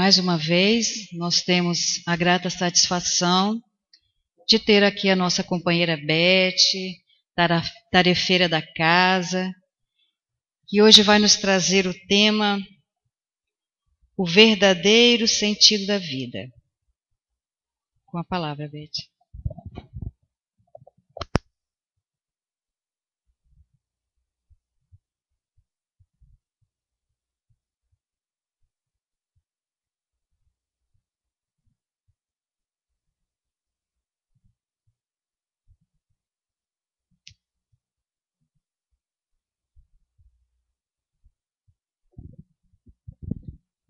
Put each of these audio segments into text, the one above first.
Mais uma vez, nós temos a grata satisfação de ter aqui a nossa companheira Beth, tarefeira da casa, que hoje vai nos trazer o tema O Verdadeiro Sentido da Vida. Com a palavra, Beth.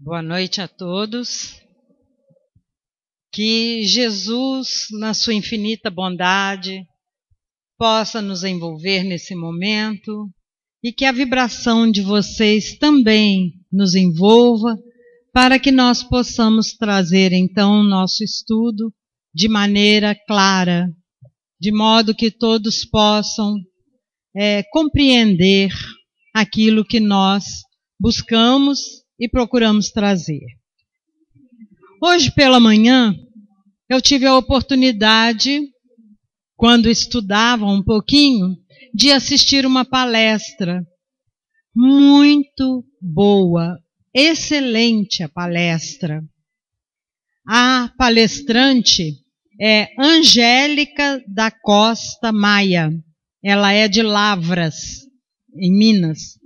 Boa noite a todos. Que Jesus, na sua infinita bondade, possa nos envolver nesse momento e que a vibração de vocês também nos envolva para que nós possamos trazer então o nosso estudo de maneira clara, de modo que todos possam compreender aquilo que nós buscamos e procuramos trazer. Hoje pela manhã, eu tive a oportunidade, quando estudava um pouquinho, de assistir uma palestra muito boa, excelente a palestra. A palestrante é Angélica da Costa Maia. Ela é de Lavras, em Minas.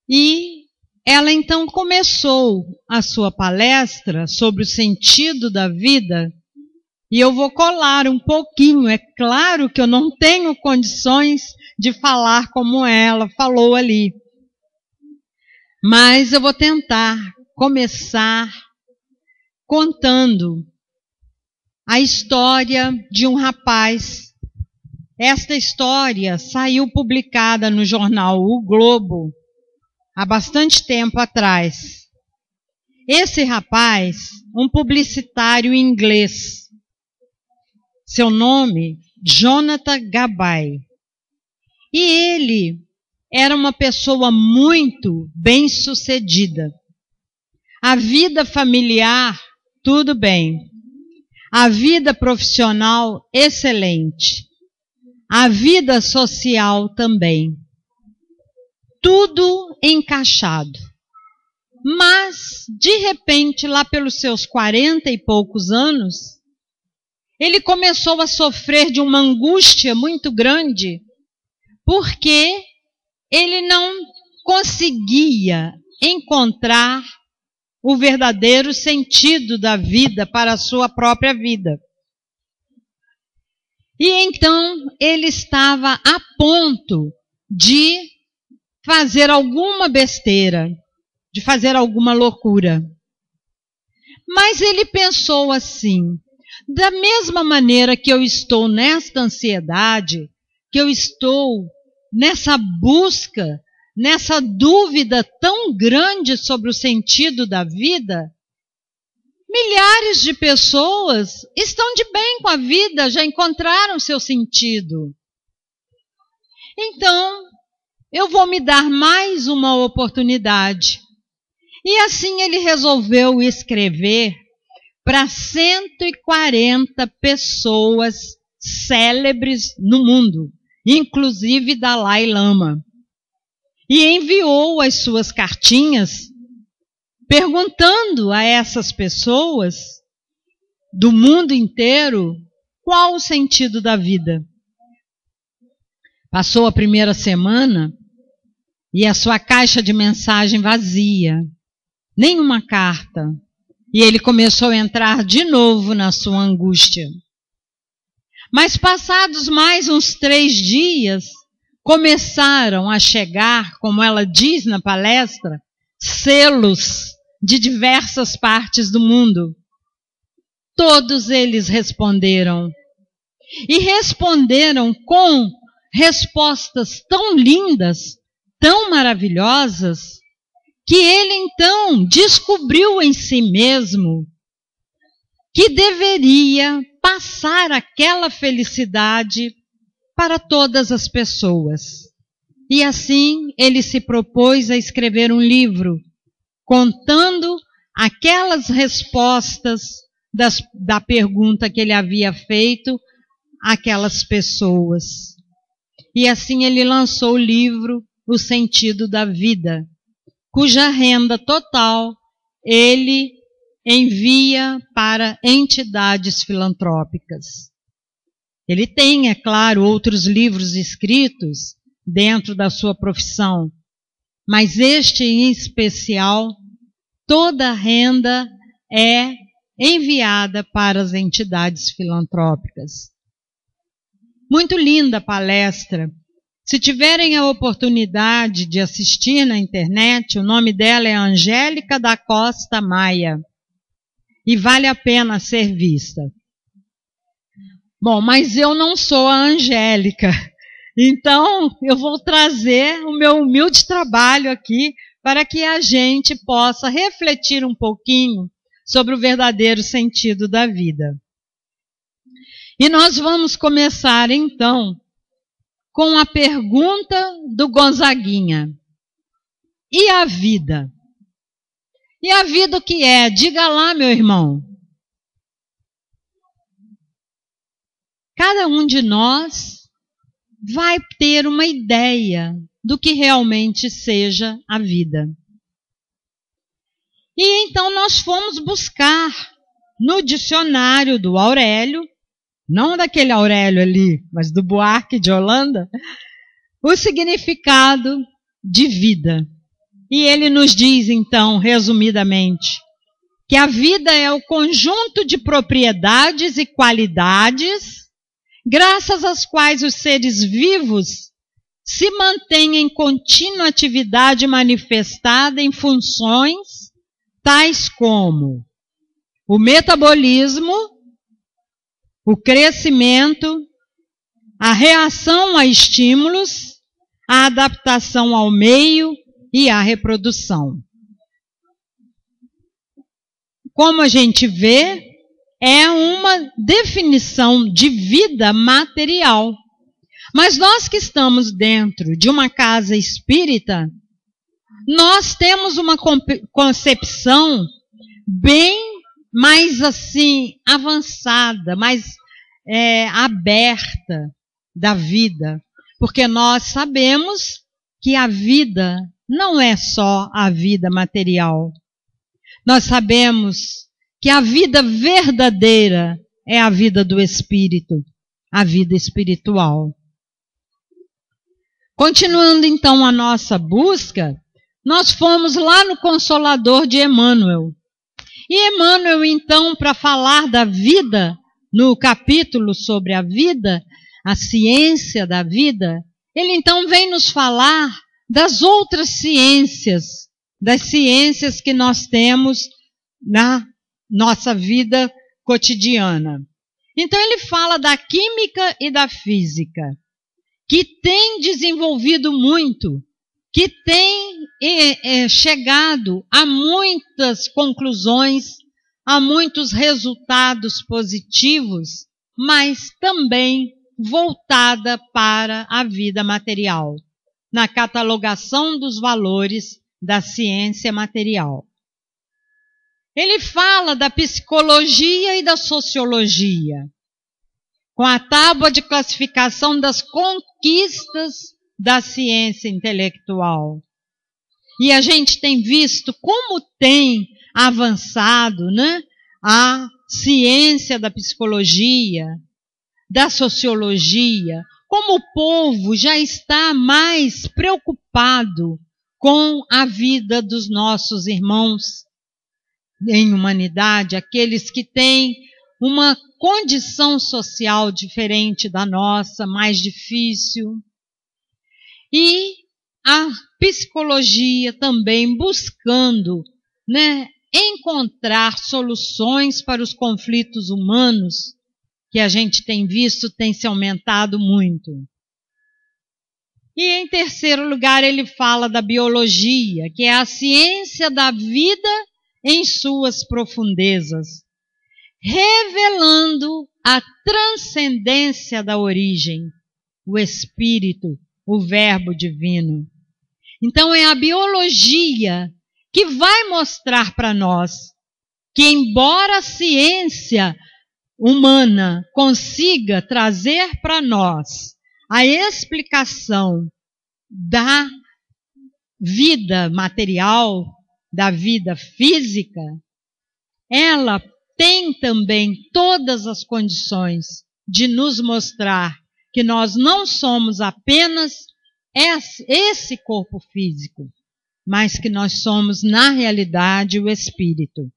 E ela então começou a sua palestra sobre o sentido da vida, e eu vou colar um pouquinho. É claro que eu não tenho condições de falar como ela falou ali, mas eu vou tentar começar contando a história de um rapaz. Esta história saiu publicada no jornal O Globo há bastante tempo atrás. Esse rapaz, um publicitário inglês, seu nome, Jonathan Gabay. E ele era uma pessoa muito bem-sucedida. A vida familiar, tudo bem. A vida profissional, excelente. A vida social também. Tudo encaixado. Mas, de repente, lá pelos seus 40 e poucos anos, ele começou a sofrer de uma angústia muito grande, porque ele não conseguia encontrar o verdadeiro sentido da vida para a sua própria vida. E então ele estava a ponto de fazer alguma besteira, de fazer alguma loucura. Mas ele pensou assim: da mesma maneira que eu estou nesta ansiedade, que eu estou nessa busca, nessa dúvida tão grande sobre o sentido da vida, milhares de pessoas estão de bem com a vida, já encontraram seu sentido. Então, eu vou me dar mais uma oportunidade. E assim ele resolveu escrever para 140 pessoas célebres no mundo, inclusive Dalai Lama. E enviou as suas cartinhas perguntando a essas pessoas do mundo inteiro qual o sentido da vida. Passou a primeira semana e a sua caixa de mensagem vazia, nenhuma carta. E ele começou a entrar de novo na sua angústia. Mas passados mais uns 3 dias, começaram a chegar, como ela diz na palestra, selos de diversas partes do mundo. Todos eles responderam. E responderam com respostas tão lindas, tão maravilhosas, que ele então descobriu em si mesmo que deveria passar aquela felicidade para todas as pessoas. E assim ele se propôs a escrever um livro contando aquelas respostas da pergunta que ele havia feito àquelas pessoas. E assim ele lançou o livro O Sentido da Vida, cuja renda total ele envia para entidades filantrópicas. Ele tem, é claro, outros livros escritos dentro da sua profissão, mas este em especial, toda a renda é enviada para as entidades filantrópicas. Muito linda a palestra. Se tiverem a oportunidade de assistir na internet, o nome dela é Angélica da Costa Maia. E vale a pena ser vista. Bom, mas eu não sou a Angélica. Então, eu vou trazer o meu humilde trabalho aqui para que a gente possa refletir um pouquinho sobre o verdadeiro sentido da vida. E nós vamos começar, então, com a pergunta do Gonzaguinha. E a vida? E a vida o que é? Diga lá, meu irmão. Cada um de nós vai ter uma ideia do que realmente seja a vida. E então nós fomos buscar no dicionário do Aurélio, não daquele Aurélio ali, mas do Buarque de Holanda, o significado de vida. E ele nos diz, então, resumidamente, que a vida é o conjunto de propriedades e qualidades, graças às quais os seres vivos se mantêm em contínua atividade manifestada em funções tais como o metabolismo, o crescimento, a reação a estímulos, a adaptação ao meio e a reprodução. Como a gente vê, é uma definição de vida material. Mas nós que estamos dentro de uma casa espírita, nós temos uma concepção bem mais assim avançada, mais aberta da vida, porque nós sabemos que a vida não é só a vida material. Nós sabemos que a vida verdadeira é a vida do espírito, a vida espiritual. Continuando então a nossa busca, nós fomos lá no Consolador de Emmanuel. E Emmanuel, então, para falar da vida, no capítulo sobre a vida, a ciência da vida, ele então vem nos falar das outras ciências, das ciências que nós temos na nossa vida cotidiana. Então ele fala da química e da física, que tem desenvolvido muito, que tem chegado a muitas conclusões, a muitos resultados positivos, mas também voltada para a vida material, na catalogação dos valores da ciência material. Ele fala da psicologia e da sociologia, com a tábua de classificação das conquistas da ciência intelectual. E a gente tem visto como tem avançado, né, a ciência da psicologia, da sociologia, como o povo já está mais preocupado com a vida dos nossos irmãos em humanidade, aqueles que têm uma condição social diferente da nossa, mais difícil. E a psicologia também buscando, né, encontrar soluções para os conflitos humanos que a gente tem visto tem se aumentado muito. E em terceiro lugar ele fala da biologia, que é a ciência da vida em suas profundezas, revelando a transcendência da origem, o Espírito, o Verbo divino. Então é a biologia que vai mostrar para nós que, embora a ciência humana consiga trazer para nós a explicação da vida material, da vida física, ela tem também todas as condições de nos mostrar que nós não somos apenas esse corpo físico, mas que nós somos, na realidade, o espírito.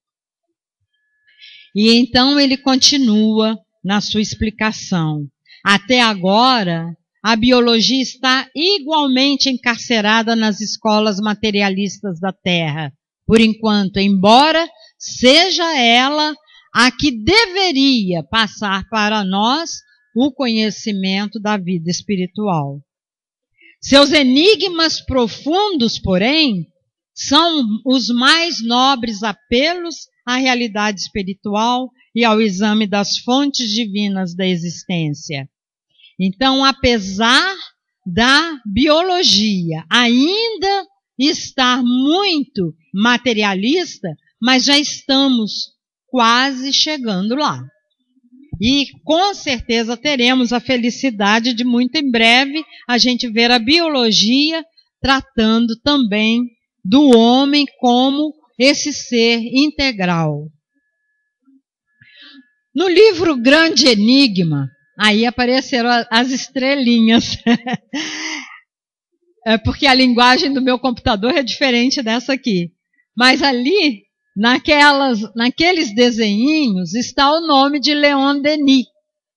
E então ele continua na sua explicação. Até agora, a biologia está igualmente encarcerada nas escolas materialistas da Terra, por enquanto, embora seja ela a que deveria passar para nós o conhecimento da vida espiritual. Seus enigmas profundos, porém, são os mais nobres apelos à realidade espiritual e ao exame das fontes divinas da existência. Então, apesar da biologia ainda estar muito materialista, mas já estamos quase chegando lá. E com certeza teremos a felicidade de muito em breve a gente ver a biologia tratando também do homem como esse ser integral. No livro Grande Enigma, aí apareceram as estrelinhas, porque a linguagem do meu computador é diferente dessa aqui. Mas ali, naqueles desenhinhos, está o nome de Leon Denis,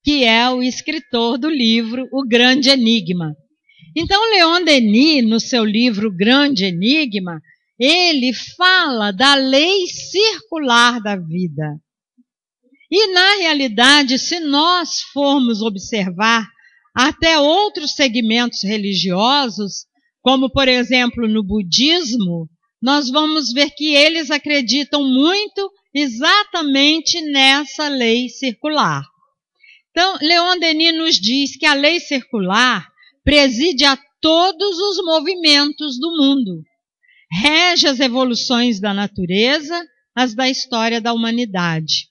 que é o escritor do livro O Grande Enigma. Então, Leon Denis, no seu livro Grande Enigma, ele fala da lei circular da vida. E, na realidade, se nós formos observar até outros segmentos religiosos, como, por exemplo, no budismo, nós vamos ver que eles acreditam muito exatamente nessa lei circular. Então, Leon Denis nos diz que a lei circular preside a todos os movimentos do mundo, rege as evoluções da natureza, as da história da humanidade.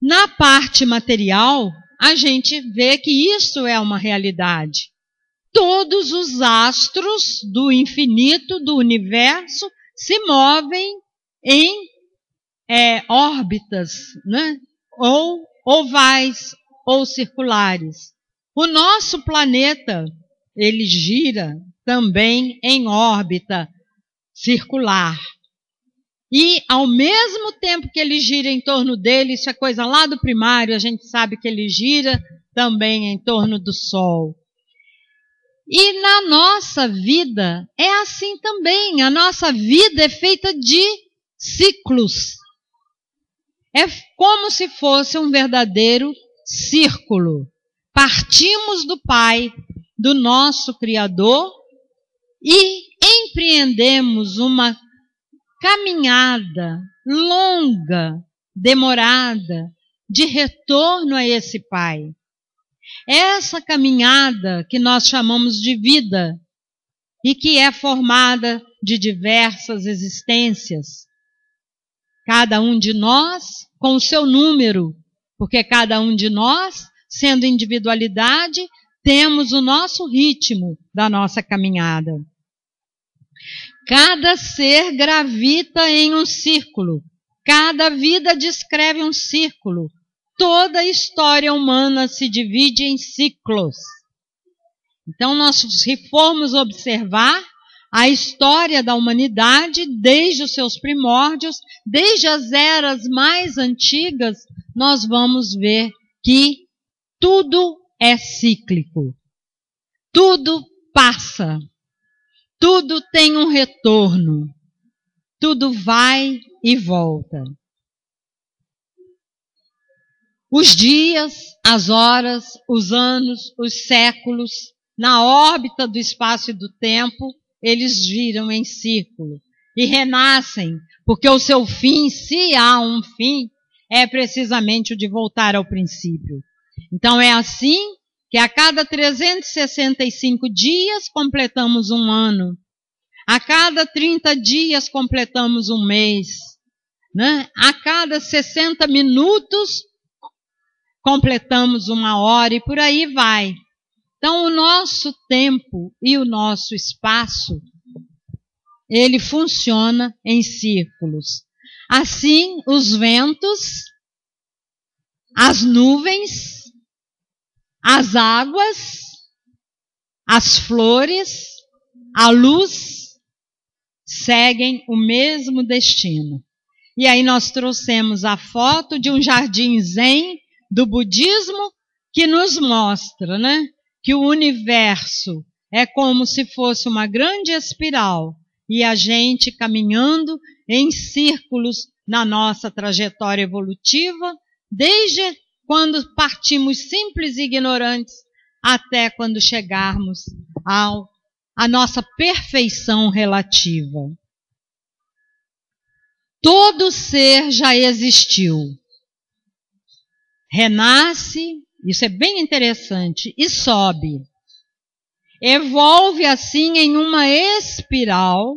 Na parte material, a gente vê que isso é uma realidade. Todos os astros do infinito, do universo, se movem em órbitas, né? Ou ovais ou circulares. O nosso planeta, ele gira também em órbita circular. E, ao mesmo tempo que ele gira em torno dele, isso é coisa lá do primário, a gente sabe que ele gira também em torno do Sol. E na nossa vida é assim também. A nossa vida é feita de ciclos. É como se fosse um verdadeiro círculo. Partimos do Pai, do nosso Criador, e empreendemos uma caminhada longa, demorada, de retorno a esse Pai. Essa caminhada que nós chamamos de vida e que é formada de diversas existências. Cada um de nós com o seu número, porque cada um de nós, sendo individualidade, temos o nosso ritmo da nossa caminhada. Cada ser gravita em um círculo, cada vida descreve um círculo. Toda a história humana se divide em ciclos. Então, se formos observar a história da humanidade, desde os seus primórdios, desde as eras mais antigas, nós vamos ver que tudo é cíclico. Tudo passa. Tudo tem um retorno. Tudo vai e volta. Os dias, as horas, os anos, os séculos, na órbita do espaço e do tempo, eles giram em círculo e renascem, porque o seu fim, se há um fim, é precisamente o de voltar ao princípio. Então é assim que a cada 365 dias completamos um ano. A cada 30 dias completamos um mês, né? A cada 60 minutos completamos 1 hora e por aí vai. Então, o nosso tempo e o nosso espaço, ele funciona em círculos. Assim, os ventos, as nuvens, as águas, as flores, a luz, seguem o mesmo destino. E aí nós trouxemos a foto de um jardim zen do budismo que nos mostra, né, que o universo é como se fosse uma grande espiral e a gente caminhando em círculos na nossa trajetória evolutiva, desde quando partimos simples e ignorantes até quando chegarmos à nossa perfeição relativa. Todo ser já existiu. Renasce, isso é bem interessante, e sobe. Evolve assim em uma espiral,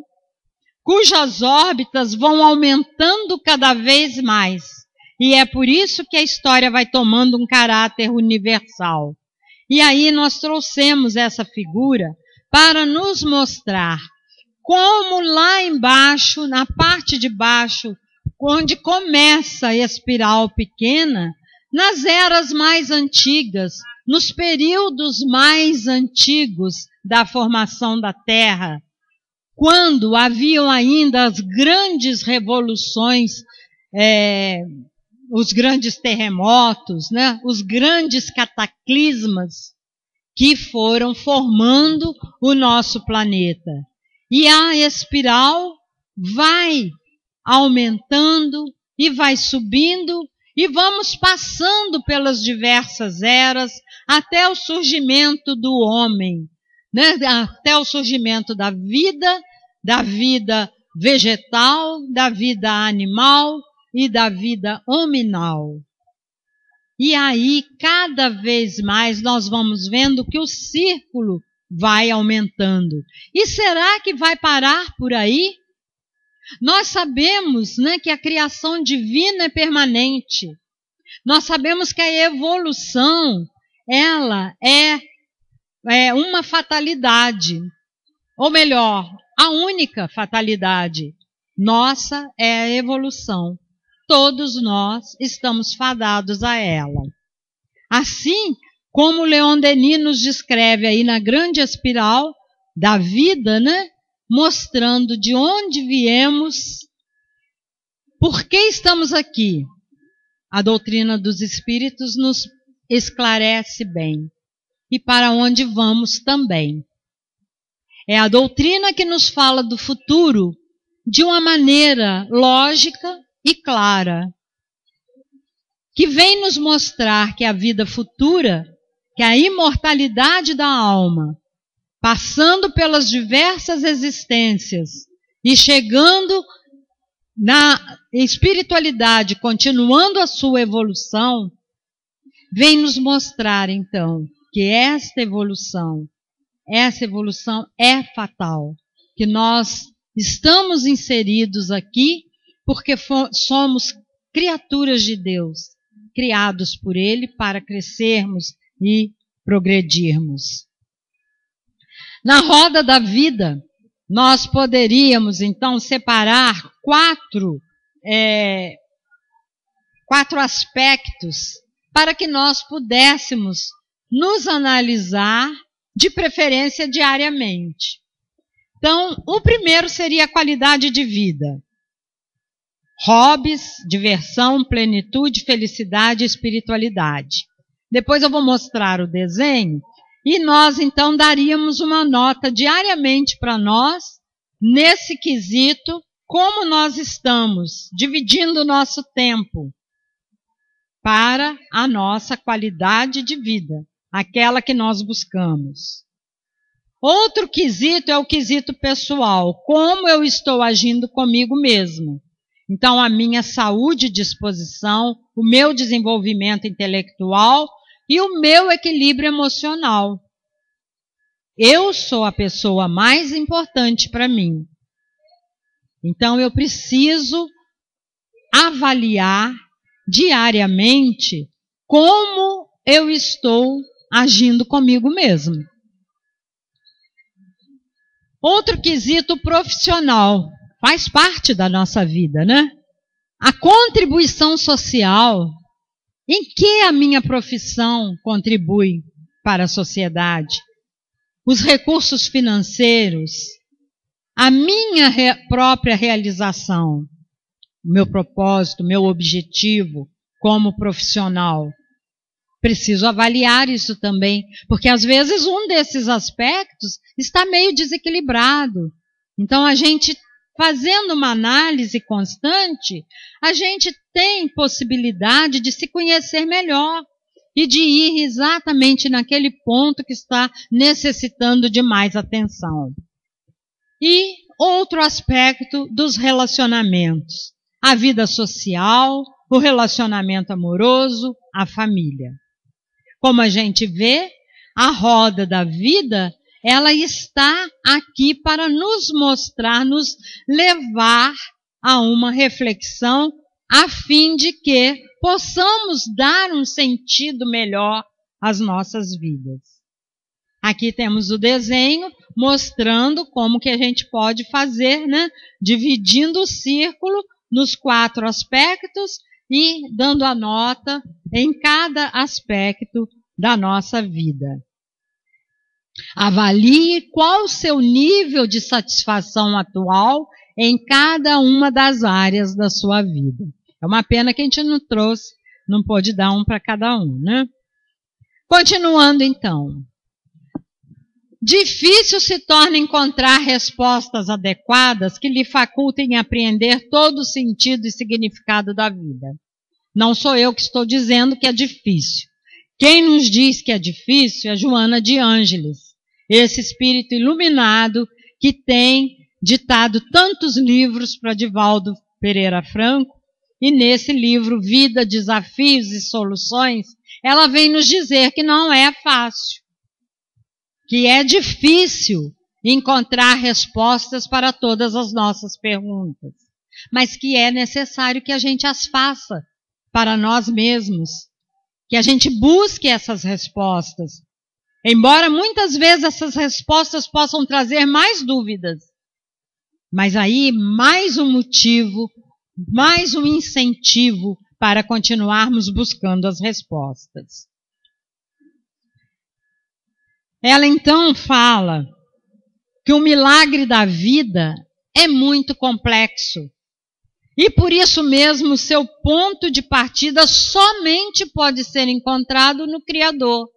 cujas órbitas vão aumentando cada vez mais. E é por isso que a história vai tomando um caráter universal. E aí nós trouxemos essa figura para nos mostrar como lá embaixo, na parte de baixo, onde começa a espiral pequena, nas eras mais antigas, nos períodos mais antigos da formação da Terra, quando haviam ainda as grandes revoluções, os grandes terremotos, né, os grandes cataclismas que foram formando o nosso planeta. E a espiral vai aumentando e vai subindo e vamos passando pelas diversas eras até o surgimento do homem, né? Até o surgimento da vida vegetal, da vida animal e da vida hominal. E aí, cada vez mais, nós vamos vendo que o círculo vai aumentando. E será que vai parar por aí? Nós sabemos, né, que a criação divina é permanente. Nós sabemos que a evolução, ela é uma fatalidade. Ou melhor, a única fatalidade nossa é a evolução. Todos nós estamos fadados a ela. Assim como Leon Denis nos descreve aí na grande espiral da vida, né? Mostrando de onde viemos, por que estamos aqui. A doutrina dos espíritos nos esclarece bem. E para onde vamos também. É a doutrina que nos fala do futuro de uma maneira lógica e clara, que vem nos mostrar que a vida futura, que a imortalidade da alma, passando pelas diversas existências e chegando na espiritualidade, continuando a sua evolução, vem nos mostrar então que essa evolução é fatal, que nós estamos inseridos aqui porque somos criaturas de Deus, criados por Ele para crescermos e progredirmos. Na roda da vida, nós poderíamos, então, separar quatro aspectos para que nós pudéssemos nos analisar, de preferência diariamente. Então, o primeiro seria a qualidade de vida. Hobbies, diversão, plenitude, felicidade e espiritualidade. Depois eu vou mostrar o desenho e nós então daríamos uma nota diariamente para nós, nesse quesito, como nós estamos dividindo o nosso tempo para a nossa qualidade de vida, aquela que nós buscamos. Outro quesito é o quesito pessoal, como eu estou agindo comigo mesmo. Então, a minha saúde e disposição, o meu desenvolvimento intelectual e o meu equilíbrio emocional. eu sou a pessoa mais importante para mim. Então eu preciso avaliar diariamente como eu estou agindo comigo mesmo. Outro quesito profissional, faz parte da nossa vida, né? A contribuição social, em que a minha profissão contribui para a sociedade? Os recursos financeiros, a minha própria realização, meu propósito, meu objetivo como profissional. Preciso avaliar isso também, porque às vezes um desses aspectos está meio desequilibrado. Então a gente, fazendo uma análise constante, a gente tem possibilidade de se conhecer melhor e de ir exatamente naquele ponto que está necessitando de mais atenção. E outro aspecto dos relacionamentos, a vida social, o relacionamento amoroso, a família. Como a gente vê, a roda da vida, ela está aqui para nos mostrar, nos levar a uma reflexão a fim de que possamos dar um sentido melhor às nossas vidas. Aqui temos o desenho mostrando como que a gente pode fazer, né? Dividindo o círculo nos 4 aspectos e dando a nota em cada aspecto da nossa vida. Avalie qual o seu nível de satisfação atual em cada uma das áreas da sua vida. É uma pena que a gente não trouxe, não pôde dar um para cada um, né? Continuando então. Difícil se torna encontrar respostas adequadas que lhe facultem apreender todo o sentido e significado da vida. Não sou eu que estou dizendo que é difícil. Quem nos diz que é difícil é Joana de Ângeles, esse espírito iluminado que tem ditado tantos livros para Divaldo Pereira Franco, e nesse livro Vida, Desafios e Soluções, ela vem nos dizer que não é fácil, que é difícil encontrar respostas para todas as nossas perguntas, mas que é necessário que a gente as faça para nós mesmos, que a gente busque essas respostas. Embora muitas vezes essas respostas possam trazer mais dúvidas, mas aí mais um motivo, mais um incentivo para continuarmos buscando as respostas. Ela então fala que o milagre da vida é muito complexo e por isso mesmo seu ponto de partida somente pode ser encontrado no Criador,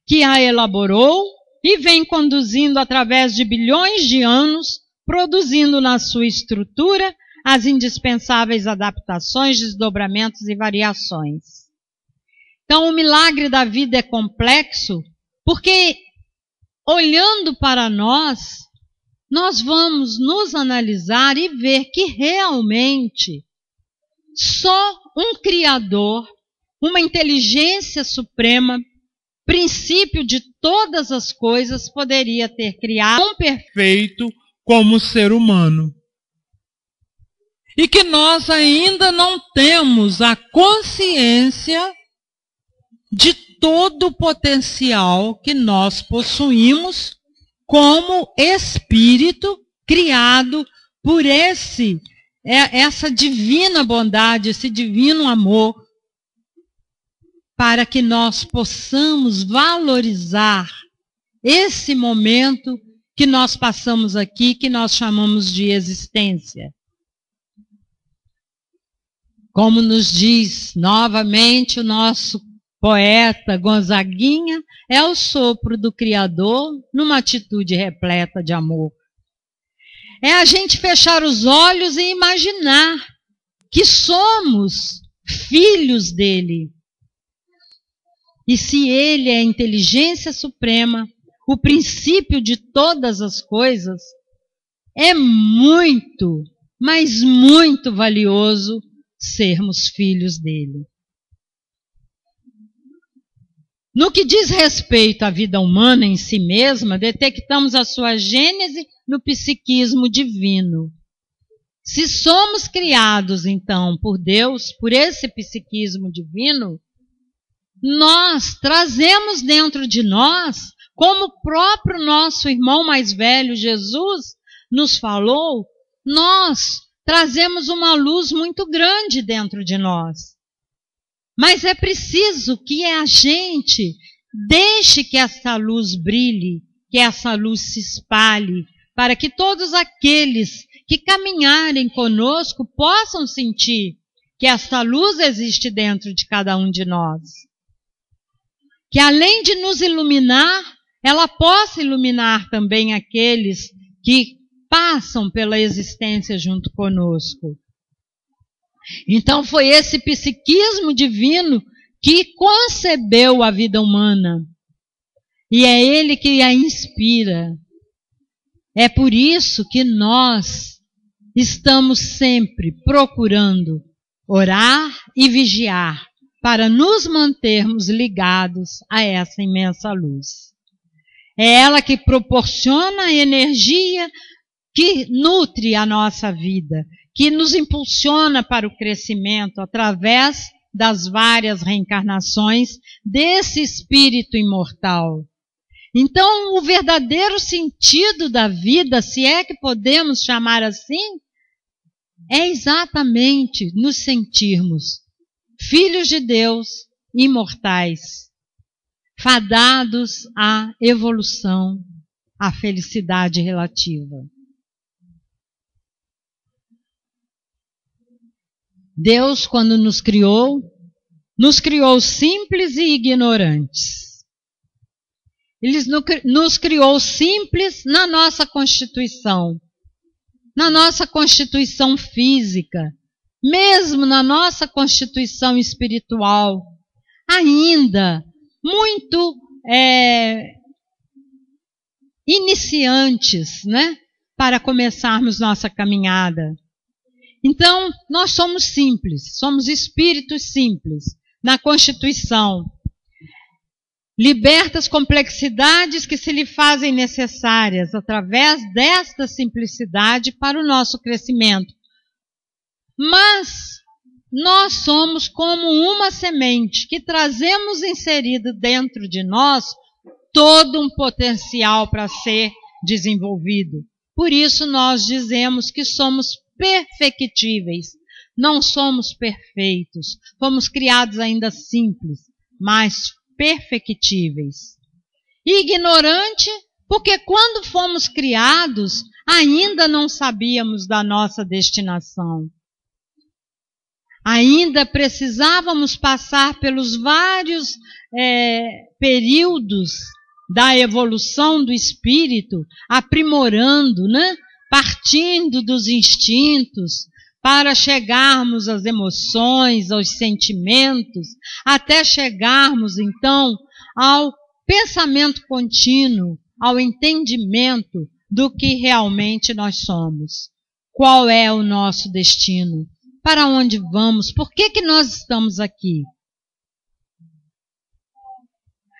que a elaborou e vem conduzindo através de bilhões de anos, produzindo na sua estrutura as indispensáveis adaptações, desdobramentos e variações. Então o milagre da vida é complexo porque, olhando para nós vamos nos analisar e ver que realmente só um Criador, uma inteligência suprema, princípio de todas as coisas, poderia ter criado um perfeito como ser humano. E que nós ainda não temos a consciência de todo o potencial que nós possuímos como espírito criado por essa divina bondade, esse divino amor, para que nós possamos valorizar esse momento que nós passamos aqui, que nós chamamos de existência. Como nos diz novamente o nosso poeta Gonzaguinha, é o sopro do Criador numa atitude repleta de amor. É a gente fechar os olhos e imaginar que somos filhos dele. E se ele é a inteligência suprema, o princípio de todas as coisas, é muito, mas muito valioso sermos filhos dele. No que diz respeito à vida humana em si mesma, detectamos a sua gênese no psiquismo divino. Se somos criados, então, por Deus, por esse psiquismo divino, nós trazemos dentro de nós, como o próprio nosso irmão mais velho, Jesus, nos falou, nós trazemos uma luz muito grande dentro de nós. Mas é preciso que a gente deixe que essa luz brilhe, que essa luz se espalhe, para que todos aqueles que caminharem conosco possam sentir que essa luz existe dentro de cada um de nós. Que além de nos iluminar, ela possa iluminar também aqueles que passam pela existência junto conosco. Então foi esse psiquismo divino que concebeu a vida humana. E é ele que a inspira. É por isso que nós estamos sempre procurando orar e vigiar para nos mantermos ligados a essa imensa luz. É ela que proporciona a energia que nutre a nossa vida, que nos impulsiona para o crescimento através das várias reencarnações desse espírito imortal. Então, o verdadeiro sentido da vida, se é que podemos chamar assim, é exatamente nos sentirmos filhos de Deus, imortais, fadados à evolução, à felicidade relativa. Deus, quando nos criou simples e ignorantes. Ele nos criou simples na nossa constituição física, mesmo na nossa constituição espiritual, ainda muito iniciantes, né, para começarmos nossa caminhada. Então, nós somos simples, somos espíritos simples, na constituição. Liberta as complexidades que se lhe fazem necessárias através desta simplicidade para o nosso crescimento. Mas nós somos como uma semente que trazemos inserido dentro de nós todo um potencial para ser desenvolvido. Por isso nós dizemos que somos perfectíveis. Não somos perfeitos. Fomos criados ainda simples, mas perfectíveis. Ignorante, porque quando fomos criados, ainda não sabíamos da nossa destinação. Ainda precisávamos passar pelos vários períodos da evolução do espírito, aprimorando, né? Partindo dos instintos, para chegarmos às emoções, aos sentimentos, até chegarmos, então, ao pensamento contínuo, ao entendimento do que realmente nós somos. Qual é o nosso destino? Para onde vamos? Por que nós estamos aqui?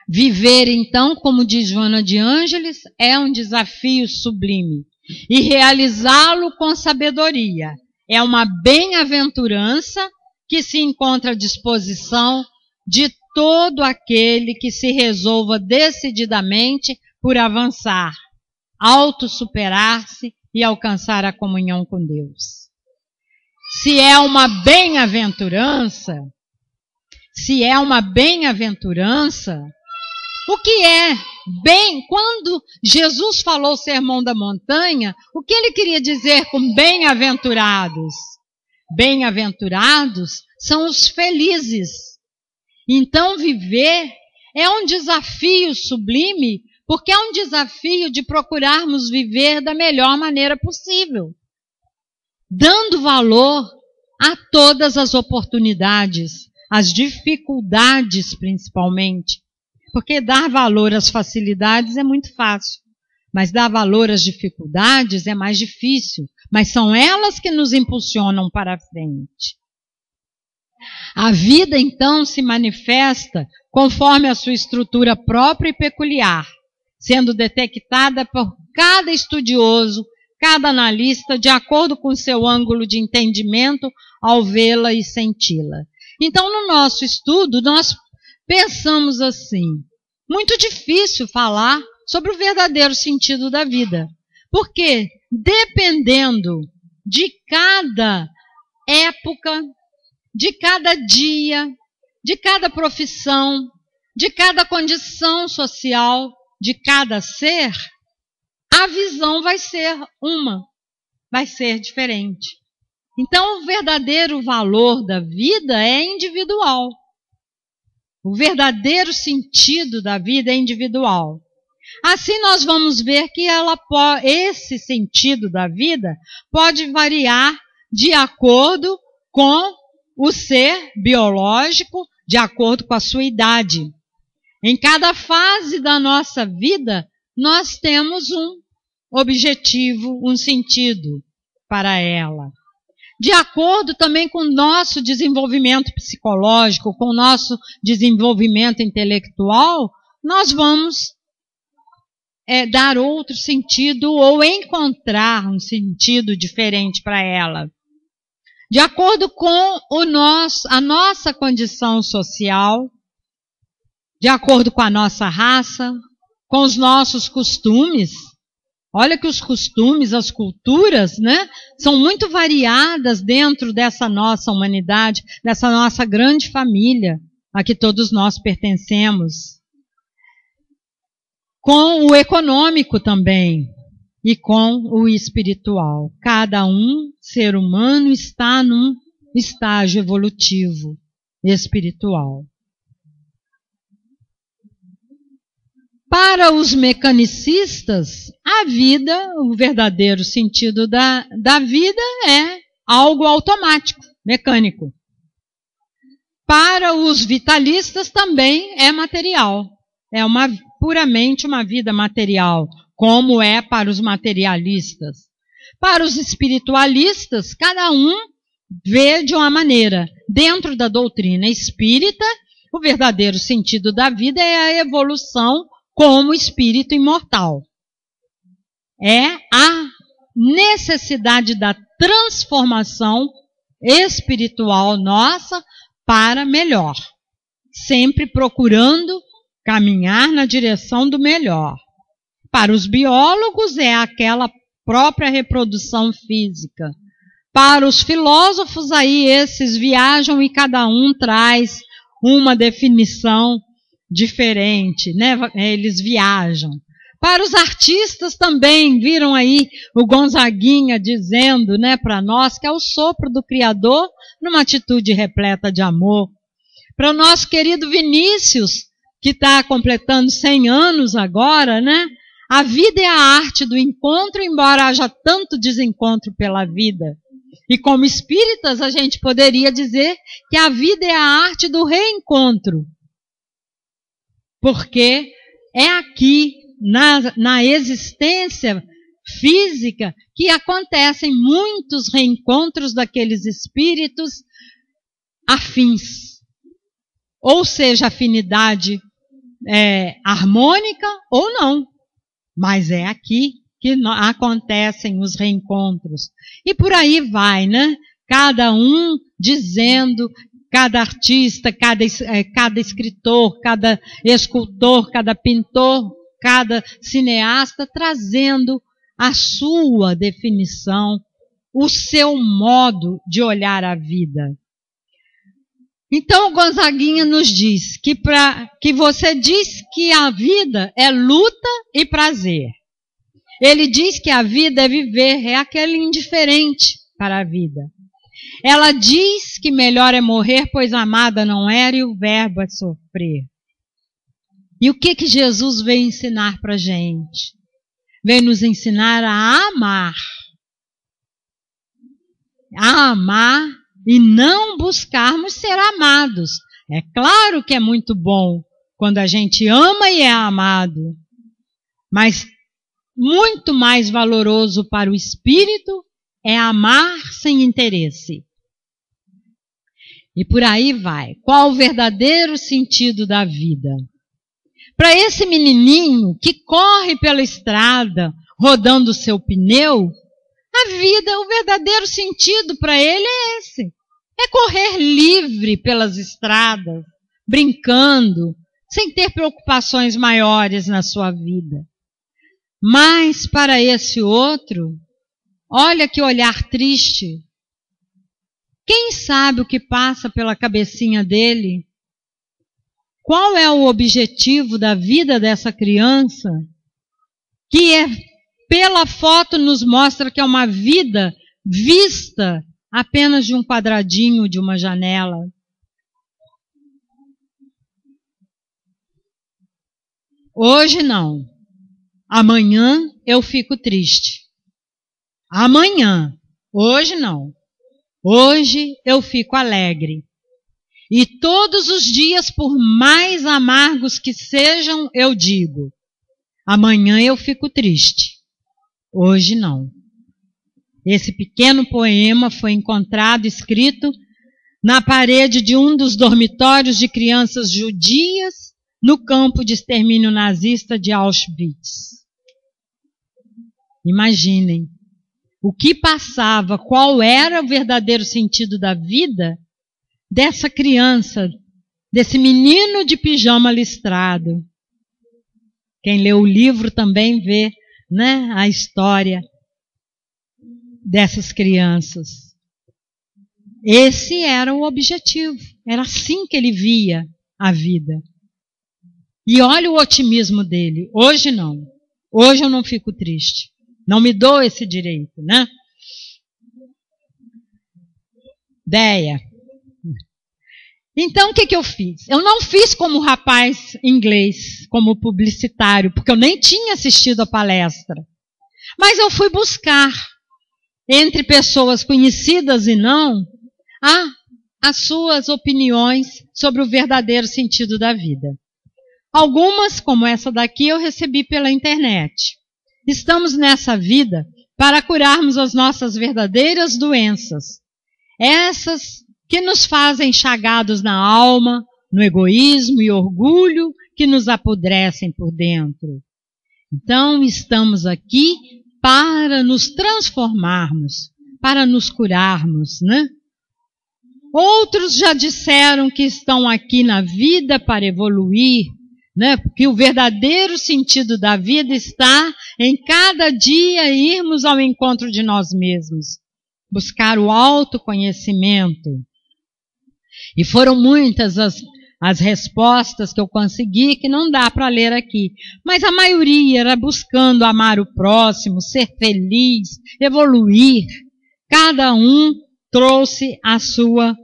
Viver, então, como diz Joana de Ângeles, é um desafio sublime. E realizá-lo com sabedoria é uma bem-aventurança que se encontra à disposição de todo aquele que se resolva decididamente por avançar, autossuperar-se e alcançar a comunhão com Deus. Se é uma bem-aventurança, o que é bem? Quando Jesus falou o Sermão da Montanha, o que ele queria dizer com bem-aventurados? Bem-aventurados são os felizes. Então viver é um desafio sublime, porque é um desafio de procurarmos viver da melhor maneira possível, dando valor a todas as oportunidades, as dificuldades principalmente. Porque dar valor às facilidades é muito fácil, mas dar valor às dificuldades é mais difícil, mas são elas que nos impulsionam para a frente. A vida, então, se manifesta conforme a sua estrutura própria e peculiar, sendo detectada por cada estudioso, cada analista, de acordo com seu ângulo de entendimento ao vê-la e senti-la. Então, no nosso estudo, nós pensamos assim, muito difícil falar sobre o verdadeiro sentido da vida, porque dependendo de cada época, de cada dia, de cada profissão, de cada condição social, de cada ser, a visão vai ser diferente. Então, o verdadeiro valor da vida é individual. O verdadeiro sentido da vida é individual. Assim, nós vamos ver que esse sentido da vida pode variar de acordo com o ser biológico, de acordo com a sua idade. Em cada fase da nossa vida, nós temos um objetivo, um sentido para ela. De acordo também com o nosso desenvolvimento psicológico, com o nosso desenvolvimento intelectual, nós vamos dar outro sentido ou encontrar um sentido diferente para ela. De acordo com a nossa condição social, de acordo com a nossa raça, com os nossos costumes. Olha que os costumes, as culturas, né, são muito variadas dentro dessa nossa humanidade, dessa nossa grande família a que todos nós pertencemos. Com o econômico também e com o espiritual. Cada ser humano está num estágio evolutivo espiritual. Para os mecanicistas, a vida, o verdadeiro sentido da vida é algo automático, mecânico. Para os vitalistas também é material. É puramente uma vida material, como é para os materialistas. Para os espiritualistas, cada um vê de uma maneira. Dentro da doutrina espírita, o verdadeiro sentido da vida é a evolução como espírito imortal. É a necessidade da transformação espiritual nossa para melhor. Sempre procurando caminhar na direção do melhor. Para os biólogos é aquela própria reprodução física. Para os filósofos aí esses viajam e cada um traz uma definição diferente, né? Eles viajam. Para os artistas também, viram aí o Gonzaguinha dizendo, né, para nós que é o sopro do Criador numa atitude repleta de amor. Para o nosso querido Vinícius, que está completando 100 anos agora, né? A vida é a arte do encontro, embora haja tanto desencontro pela vida. E como espíritas, a gente poderia dizer que a vida é a arte do reencontro. Porque é aqui, na existência física, que acontecem muitos reencontros daqueles espíritos afins. Ou seja, afinidade harmônica ou não. Mas é aqui que acontecem os reencontros. E por aí vai, né? Cada um dizendo, cada artista, cada escritor, cada escultor, cada pintor, cada cineasta, trazendo a sua definição, o seu modo de olhar a vida. Então, o Gonzaguinha nos diz que você diz que a vida é luta e prazer. Ele diz que a vida é viver, é aquele indiferente para a vida. Ela diz que melhor é morrer, pois amada não era e o verbo é sofrer. E o que Jesus veio ensinar para a gente? Veio nos ensinar a amar. A amar e não buscarmos ser amados. É claro que é muito bom quando a gente ama e é amado, mas muito mais valoroso para o espírito é amar sem interesse. E por aí vai. Qual o verdadeiro sentido da vida? Para esse menininho que corre pela estrada, rodando o seu pneu, a vida, o verdadeiro sentido para ele é esse. É correr livre pelas estradas, brincando, sem ter preocupações maiores na sua vida. Mas para esse outro, olha que olhar triste. Quem sabe o que passa pela cabecinha dele? Qual é o objetivo da vida dessa criança? Que pela foto nos mostra que é uma vida vista apenas de um quadradinho de uma janela. Hoje não. Amanhã eu fico triste. Amanhã. Hoje não. Hoje eu fico alegre. E todos os dias, por mais amargos que sejam, eu digo: amanhã eu fico triste. Hoje não. Esse pequeno poema foi encontrado escrito na parede de um dos dormitórios de crianças judias no campo de extermínio nazista de Auschwitz. Imaginem o que passava, qual era o verdadeiro sentido da vida dessa criança, desse menino de pijama listrado. Quem lê o livro também vê, né, a história dessas crianças. Esse era o objetivo. Era assim que ele via a vida. E olha o otimismo dele. Hoje não. Hoje eu não fico triste. Não me dou esse direito, né? Ideia. Então, o que eu fiz? Eu não fiz como o rapaz inglês, como publicitário, porque eu nem tinha assistido a palestra. Mas eu fui buscar, entre pessoas conhecidas e não, as suas opiniões sobre o verdadeiro sentido da vida. Algumas, como essa daqui, eu recebi pela internet. Estamos nessa vida para curarmos as nossas verdadeiras doenças. Essas que nos fazem chagados na alma, no egoísmo e orgulho que nos apodrecem por dentro. Então, estamos aqui para nos transformarmos, para nos curarmos, né? Outros já disseram que estão aqui na vida para evoluir, né? Porque o verdadeiro sentido da vida está em cada dia irmos ao encontro de nós mesmos, buscar o autoconhecimento. E foram muitas as respostas que eu consegui, que não dá para ler aqui. Mas a maioria era buscando amar o próximo, ser feliz, evoluir. Cada um trouxe a sua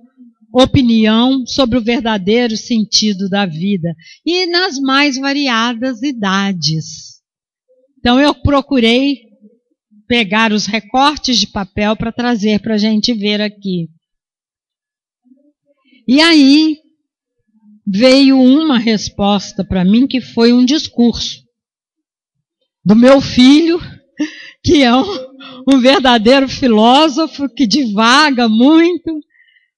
opinião sobre o verdadeiro sentido da vida. E nas mais variadas idades. Então eu procurei pegar os recortes de papel para trazer para a gente ver aqui. E aí veio uma resposta para mim que foi um discurso do meu filho, que é um verdadeiro filósofo, que divaga muito,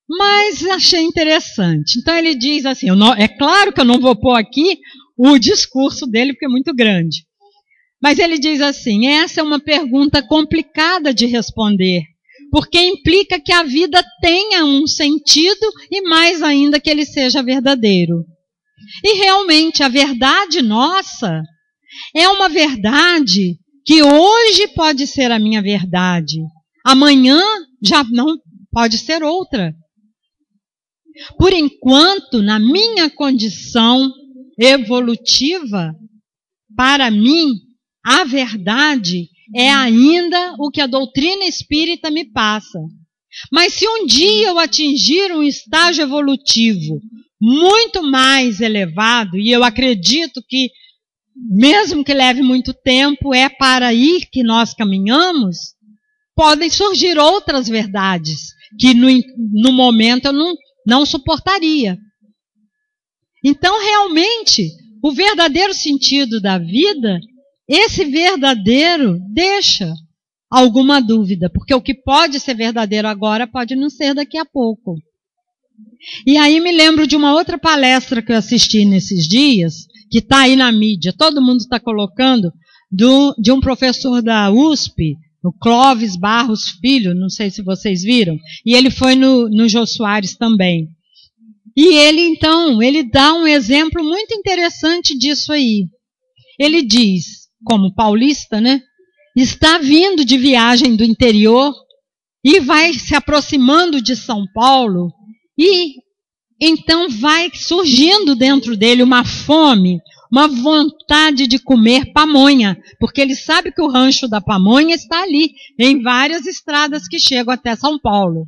mas achei interessante. Então ele diz assim, é claro que eu não vou pôr aqui o discurso dele, porque é muito grande. Mas ele diz assim, essa é uma pergunta complicada de responder, porque implica que a vida tenha um sentido e mais ainda que ele seja verdadeiro. E realmente a verdade nossa é uma verdade que hoje pode ser a minha verdade, amanhã já não pode ser outra. Por enquanto, na minha condição evolutiva, para mim, a verdade é ainda o que a doutrina espírita me passa. Mas se um dia eu atingir um estágio evolutivo muito mais elevado, e eu acredito que, mesmo que leve muito tempo, é para aí que nós caminhamos, podem surgir outras verdades que no momento eu não suportaria. Então, realmente, o verdadeiro sentido da vida, esse verdadeiro deixa alguma dúvida, porque o que pode ser verdadeiro agora pode não ser daqui a pouco. E aí me lembro de uma outra palestra que eu assisti nesses dias, que está aí na mídia, todo mundo está colocando, de um professor da USP, o Clóvis Barros Filho, não sei se vocês viram, e ele foi no Jô Soares também. E ele, então, ele dá um exemplo muito interessante disso aí. Ele diz, como paulista, né, está vindo de viagem do interior e vai se aproximando de São Paulo e então vai surgindo dentro dele uma fome, uma vontade de comer pamonha, porque ele sabe que o rancho da pamonha está ali, em várias estradas que chegam até São Paulo.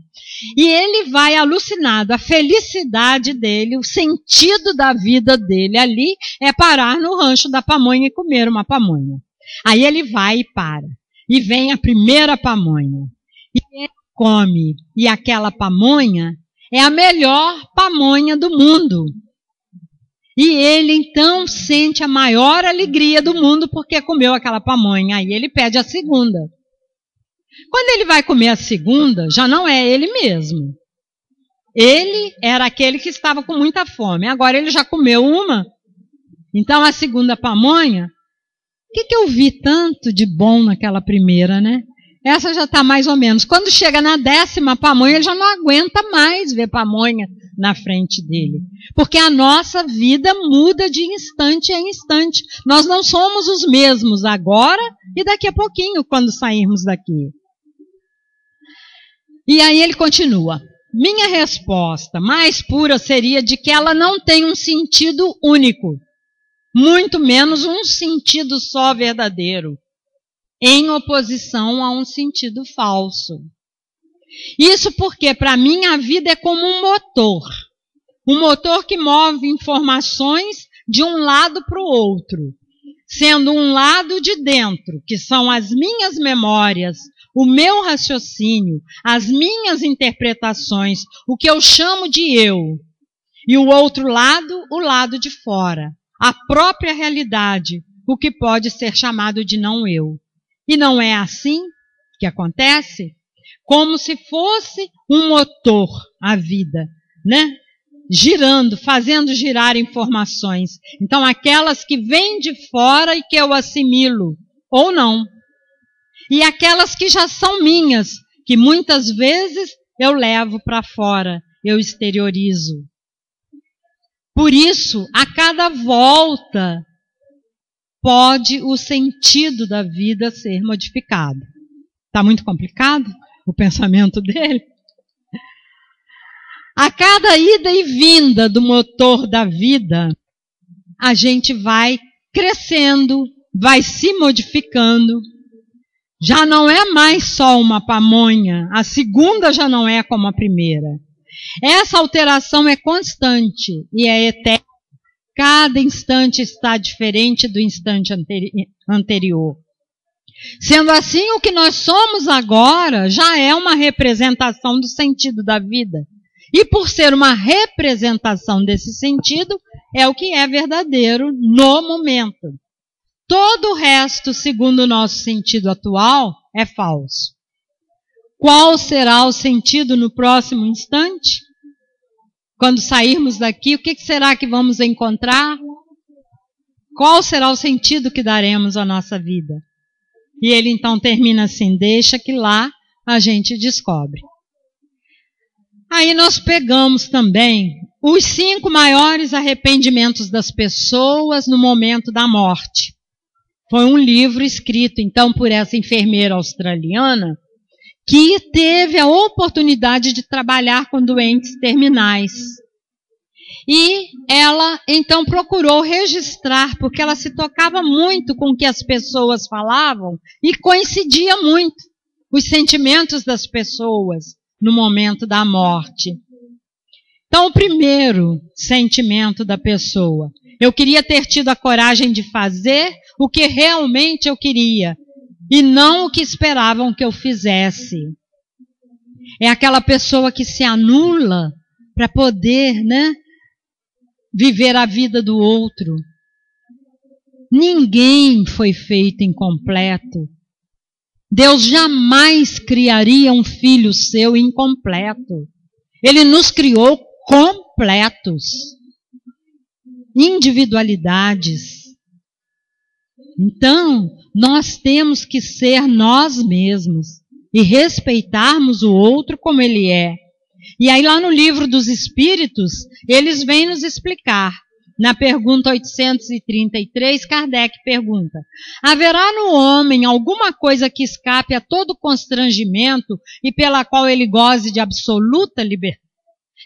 E ele vai alucinado, a felicidade dele, o sentido da vida dele ali é parar no rancho da pamonha e comer uma pamonha. Aí ele vai e para, e vem a primeira pamonha, e ele come, e aquela pamonha é a melhor pamonha do mundo. E ele, então, sente a maior alegria do mundo porque comeu aquela pamonha. Aí ele pede a segunda. Quando ele vai comer a segunda, já não é ele mesmo. Ele era aquele que estava com muita fome. Agora ele já comeu uma. Então, a segunda pamonha, o que eu vi tanto de bom naquela primeira, né? Essa já está mais ou menos. Quando chega na 10ª pamonha, ele já não aguenta mais ver pamonha na frente dele. Porque a nossa vida muda de instante em instante. Nós não somos os mesmos agora e daqui a pouquinho, quando sairmos daqui. E aí ele continua. Minha resposta mais pura seria de que ela não tem um sentido único. Muito menos um sentido só verdadeiro. Em oposição a um sentido falso. Isso porque, para mim, a vida é como um motor que move informações de um lado para o outro, sendo um lado de dentro, que são as minhas memórias, o meu raciocínio, as minhas interpretações, o que eu chamo de eu, e o outro lado, o lado de fora, a própria realidade, o que pode ser chamado de não eu. E não é assim que acontece? Como se fosse um motor a vida, né? Girando, fazendo girar informações. Então, aquelas que vêm de fora e que eu assimilo, ou não. E aquelas que já são minhas, que muitas vezes eu levo para fora, eu exteriorizo. Por isso, a cada volta, pode o sentido da vida ser modificado. Está muito complicado o pensamento dele? A cada ida e vinda do motor da vida, a gente vai crescendo, vai se modificando. Já não é mais só uma pamonha, a segunda já não é como a primeira. Essa alteração é constante e é eterna. Cada instante está diferente do instante anterior. Sendo assim, o que nós somos agora já é uma representação do sentido da vida. E por ser uma representação desse sentido, é o que é verdadeiro no momento. Todo o resto, segundo o nosso sentido atual, é falso. Qual será o sentido no próximo instante? Quando sairmos daqui, o que será que vamos encontrar? Qual será o sentido que daremos à nossa vida? E ele então termina assim, deixa que lá a gente descobre. Aí nós pegamos também os 5 maiores arrependimentos das pessoas no momento da morte. Foi um livro escrito então por essa enfermeira australiana que teve a oportunidade de trabalhar com doentes terminais. E ela, então, procurou registrar, porque ela se tocava muito com o que as pessoas falavam e coincidia muito os sentimentos das pessoas no momento da morte. Então, o primeiro sentimento da pessoa, eu queria ter tido a coragem de fazer o que realmente eu queria, e não o que esperavam que eu fizesse. É aquela pessoa que se anula para poder, né, viver a vida do outro. Ninguém foi feito incompleto. Deus jamais criaria um filho seu incompleto. Ele nos criou completos, individualidades. Então, nós temos que ser nós mesmos e respeitarmos o outro como ele é. E aí lá no Livro dos Espíritos, eles vêm nos explicar. Na pergunta 833, Kardec pergunta: haverá no homem alguma coisa que escape a todo constrangimento e pela qual ele goze de absoluta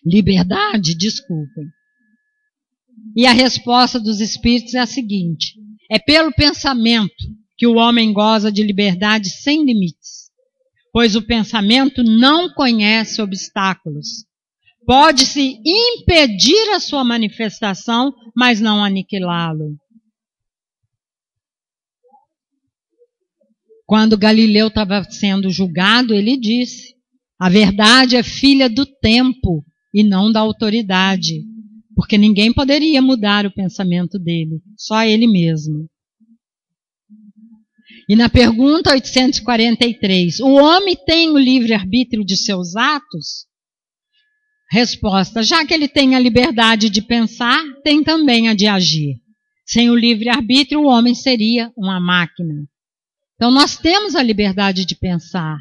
liberdade? Desculpem. E a resposta dos Espíritos é a seguinte: é pelo pensamento que o homem goza de liberdade sem limites, pois o pensamento não conhece obstáculos. Pode-se impedir a sua manifestação, mas não aniquilá-lo. Quando Galileu estava sendo julgado, ele disse: a verdade é filha do tempo e não da autoridade, porque ninguém poderia mudar o pensamento dele, só ele mesmo. E na pergunta 843, o homem tem o livre-arbítrio de seus atos? Resposta: já que ele tem a liberdade de pensar, tem também a de agir. Sem o livre-arbítrio, o homem seria uma máquina. Então, nós temos a liberdade de pensar.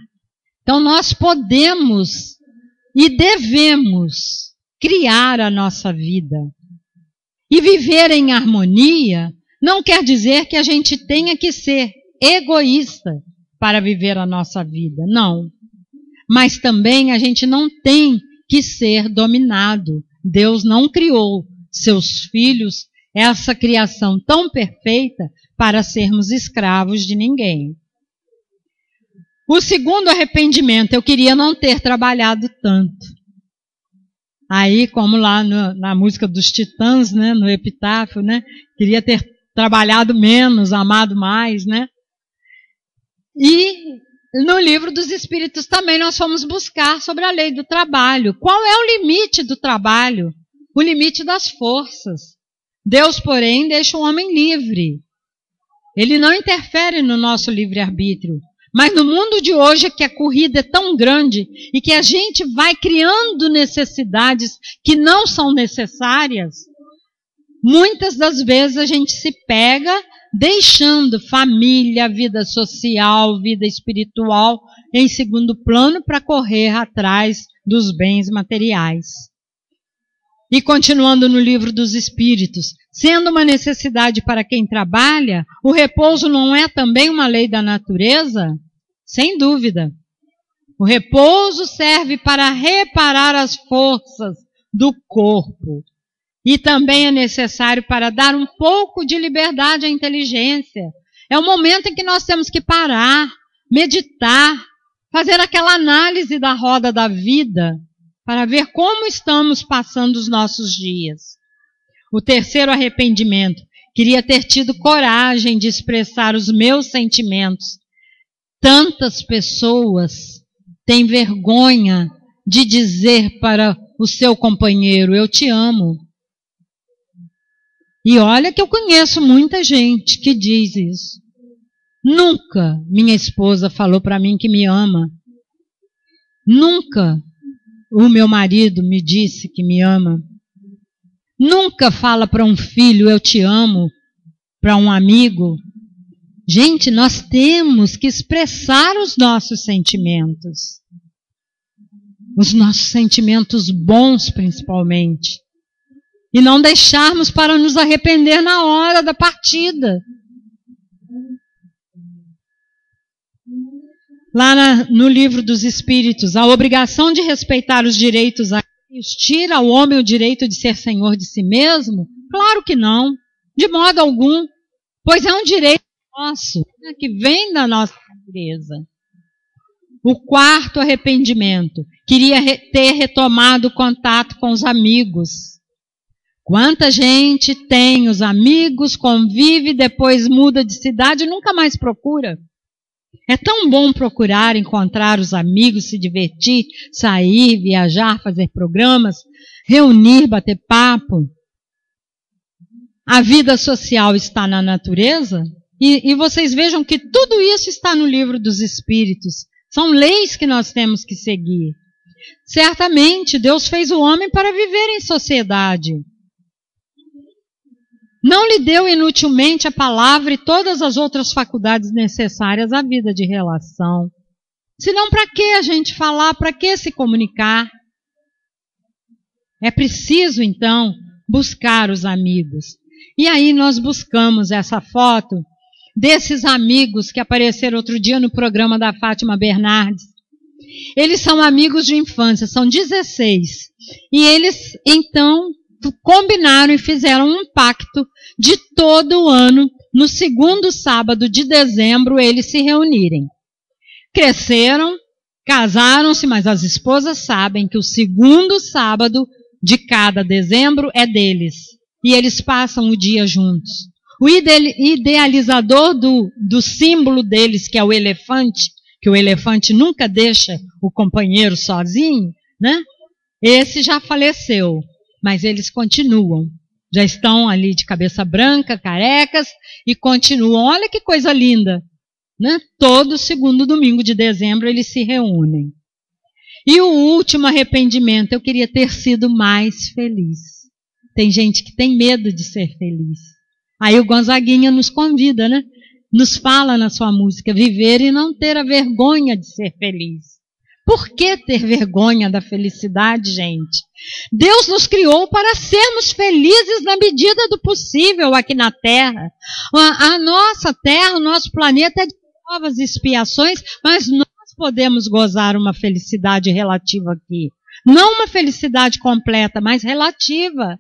Então, nós podemos e devemos criar a nossa vida. E viver em harmonia não quer dizer que a gente tenha que ser egoísta para viver a nossa vida. Não. Mas também a gente não tem que ser dominado. Deus não criou seus filhos, essa criação tão perfeita, para sermos escravos de ninguém. O segundo arrependimento: eu queria não ter trabalhado tanto. Aí, como lá na música dos Titãs, né, no epitáfio, né, queria ter trabalhado menos, amado mais, né? E no Livro dos Espíritos também nós fomos buscar sobre a lei do trabalho. Qual é o limite do trabalho? O limite das forças. Deus, porém, deixa o homem livre. Ele não interfere no nosso livre-arbítrio. Mas no mundo de hoje, que a corrida é tão grande e que a gente vai criando necessidades que não são necessárias, muitas das vezes a gente se pega deixando família, vida social, vida espiritual em segundo plano para correr atrás dos bens materiais. E continuando no Livro dos Espíritos, sendo uma necessidade para quem trabalha, o repouso não é também uma lei da natureza? Sem dúvida. O repouso serve para reparar as forças do corpo. E também é necessário para dar um pouco de liberdade à inteligência. É o momento em que nós temos que parar, meditar, fazer aquela análise da roda da vida, para ver como estamos passando os nossos dias. O terceiro arrependimento: queria ter tido coragem de expressar os meus sentimentos. Tantas pessoas têm vergonha de dizer para o seu companheiro: eu te amo. E olha que eu conheço muita gente que diz isso. Nunca minha esposa falou para mim que me ama. Nunca o meu marido me disse que me ama. Nunca fala para um filho: eu te amo, para um amigo. Gente, nós temos que expressar os nossos sentimentos. Os nossos sentimentos bons, principalmente. E não deixarmos para nos arrepender na hora da partida. Lá no Livro dos Espíritos, a obrigação de respeitar os direitos alheios tira ao homem o direito de ser senhor de si mesmo? Claro que não, de modo algum, pois é um direito nosso, né, que vem da nossa natureza. O quarto arrependimento: queria ter retomado o contato com os amigos. Quanta gente tem os amigos, convive, depois muda de cidade e nunca mais procura. É tão bom procurar, encontrar os amigos, se divertir, sair, viajar, fazer programas, reunir, bater papo. A vida social está na natureza e vocês vejam que tudo isso está no Livro dos Espíritos. São leis que nós temos que seguir. Certamente, Deus fez o homem para viver em sociedade. Não lhe deu inutilmente a palavra e todas as outras faculdades necessárias à vida de relação. Senão, para que a gente falar? Para que se comunicar? É preciso, então, buscar os amigos. E aí nós buscamos essa foto desses amigos que apareceram outro dia no programa da Fátima Bernardes. Eles são amigos de infância, são 16. E eles, então, combinaram e fizeram um pacto de todo ano, no segundo sábado de dezembro, eles se reunirem. Cresceram, casaram-se, mas as esposas sabem que o segundo sábado de cada dezembro é deles. E eles passam o dia juntos. O idealizador do símbolo deles, que é o elefante, que o elefante nunca deixa o companheiro sozinho, né? Esse já faleceu, mas eles continuam. Já estão ali de cabeça branca, carecas, e continuam. Olha que coisa linda, né? Todo segundo domingo de dezembro eles se reúnem. E o último arrependimento, eu queria ter sido mais feliz. Tem gente que tem medo de ser feliz. Aí o Gonzaguinha nos convida, né? Nos fala na sua música, viver e não ter a vergonha de ser feliz. Por que ter vergonha da felicidade, gente? Deus nos criou para sermos felizes na medida do possível aqui na Terra. A nossa Terra, o nosso planeta é de provas e expiações, mas nós podemos gozar uma felicidade relativa aqui. Não uma felicidade completa, mas relativa.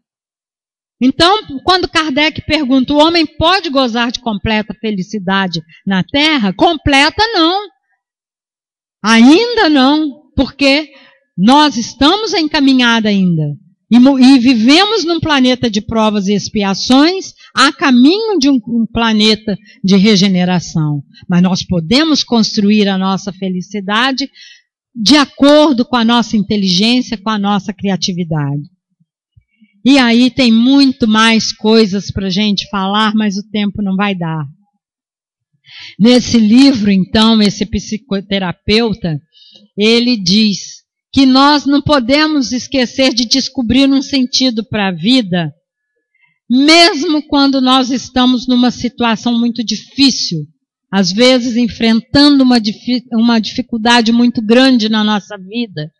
Então, quando Kardec pergunta, o homem pode gozar de completa felicidade na Terra? Completa não. Ainda não, porque nós estamos em caminhada ainda. E vivemos num planeta de provas e expiações, a caminho de um planeta de regeneração. Mas nós podemos construir a nossa felicidade de acordo com a nossa inteligência, com a nossa criatividade. E aí tem muito mais coisas para a gente falar, mas o tempo não vai dar. Nesse livro, então, esse psicoterapeuta, ele diz que nós não podemos esquecer de descobrir um sentido para a vida, mesmo quando nós estamos numa situação muito difícil, às vezes enfrentando uma dificuldade muito grande na nossa vida.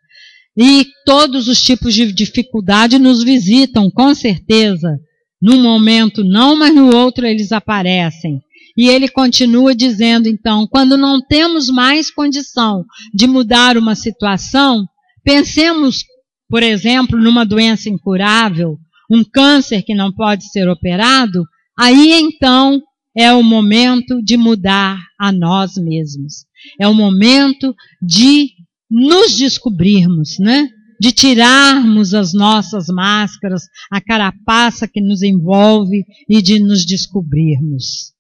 E todos os tipos de dificuldade nos visitam, com certeza. Num momento não, mas no outro eles aparecem. E ele continua dizendo, então, quando não temos mais condição de mudar uma situação, pensemos, por exemplo, numa doença incurável, um câncer que não pode ser operado, aí então é o momento de mudar a nós mesmos. É o momento de nos descobrirmos, né? De tirarmos as nossas máscaras, a carapaça que nos envolve e de nos descobrirmos.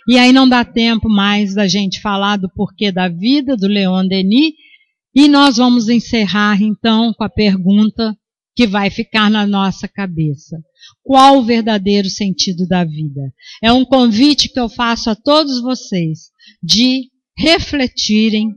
E aí não dá tempo mais da gente falar do porquê da vida, do Leon Denis, e nós vamos encerrar então com a pergunta que vai ficar na nossa cabeça. Qual o verdadeiro sentido da vida? É um convite que eu faço a todos vocês de refletirem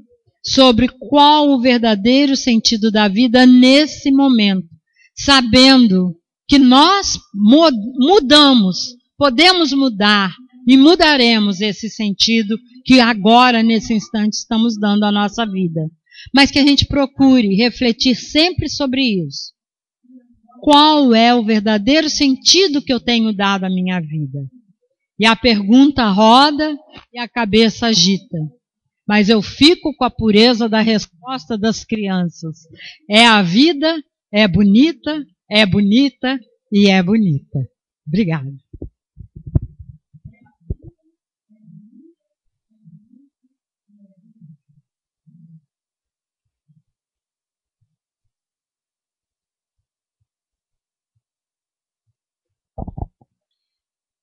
sobre qual o verdadeiro sentido da vida nesse momento, sabendo que nós mudamos, podemos mudar e mudaremos esse sentido que agora, nesse instante, estamos dando à nossa vida. Mas que a gente procure refletir sempre sobre isso. Qual é o verdadeiro sentido que eu tenho dado à minha vida? E a pergunta roda e a cabeça agita. Mas eu fico com a pureza da resposta das crianças. É a vida, é bonita e é bonita. Obrigada.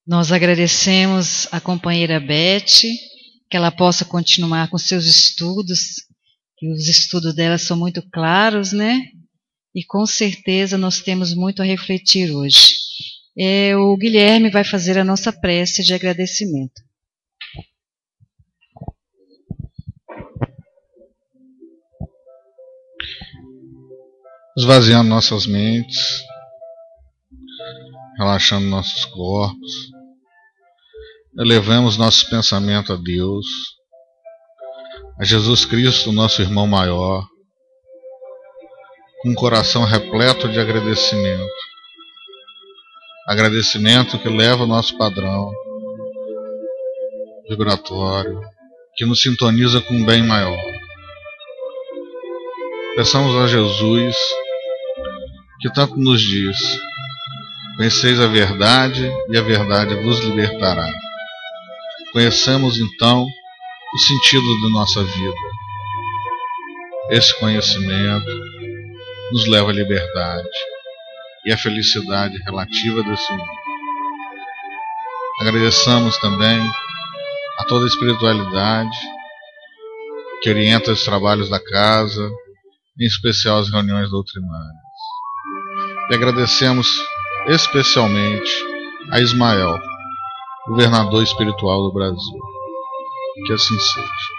Nós agradecemos a companheira Beth, que ela possa continuar com seus estudos, que os estudos dela são muito claros, né? E com certeza nós temos muito a refletir hoje. O Guilherme vai fazer a nossa prece de agradecimento. esvaziando nossas mentes, relaxando nossos corpos, elevamos nossos pensamentos a Deus, a Jesus Cristo, nosso irmão maior, com um coração repleto de agradecimento. Agradecimento que leva o nosso padrão vibratório, que nos sintoniza com um bem maior. Peçamos a Jesus, que tanto nos diz: conheceis a verdade e a verdade vos libertará. Conheçamos então o sentido de nossa vida. Esse conhecimento nos leva à liberdade e à felicidade relativa desse mundo. Agradeçamos também a toda a espiritualidade que orienta os trabalhos da casa, em especial as reuniões doutrinárias. E agradecemos especialmente a Ismael, governador espiritual do Brasil. Que assim seja.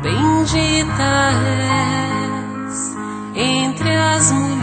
Bendita és entre as mulheres.